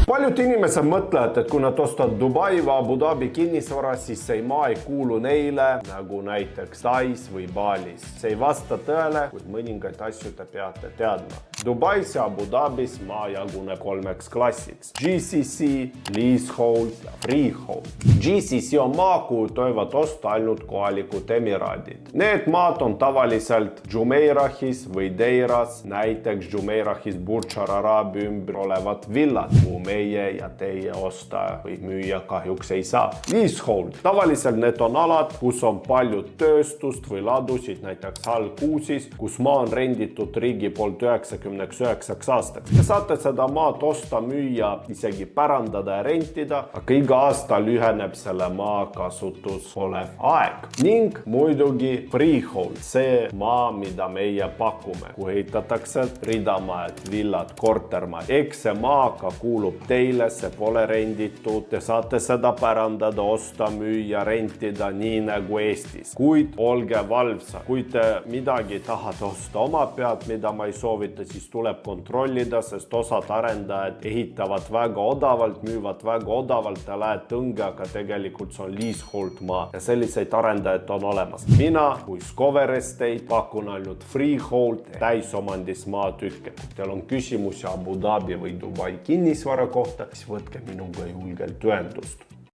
Paljud inimesed mõtlevad, et kui nad ostavad Dubai või Abu Dhabi kinnisvara, siis see maa ei kuulu neile, nagu näiteks Tais või Balis. See ei vasta tõele, kuid mõningaid asju te peate teadma. Dubais ja Abu Dhabis maa jaguneb 3 klassiks: GCC, leasehold ja freehold. GCC on maa, kuhu tohivad osta ainult kohalikud emiraadid. Need maad on tavaliselt Jumeirahis või Deiras, näiteks Jumeirahis Burj Al Arabi ümber olevad villad, kuhu meie ja teie osta või müüa kahjuks ei saa. Leasehold. Tavaliselt need on alad, kus on palju tööstust või ladusid, näiteks Al-Qusis, kus maa on renditud riigi poolt 99 aastaks. Te saate seda maad osta, müüa, isegi pärandada ja rentida, aga iga aasta lüheneb selle maa kasutus olev aeg. Ning muidugi freehold, see maa, mida meie pakume, kuhu ehitatakse ridamajad, villad, kortermajad. Eks see maa ka kuulub teile, see pole renditud, te saate seda pärandada, osta, müüa, rentida, nii nagu Eestis. Kuid olge valvsad, kui te midagi tahate osta oma pealt, mida ma ei soovita, siis tuleb kontrollida, sest osad arendajad ehitavad väga odavalt, müüvad väga odavalt ja lähed tõnge, aga tegelikult see on leasehold maa ja selliseid arendajaid on olemas. Mina kui Skover Estate pakun ainult freehold täisomandis maatükke. Kui teil on küsimusi Abu Dhabi või Dubai kinnisvara kohta, siis võtke minuga julgelt ühendust.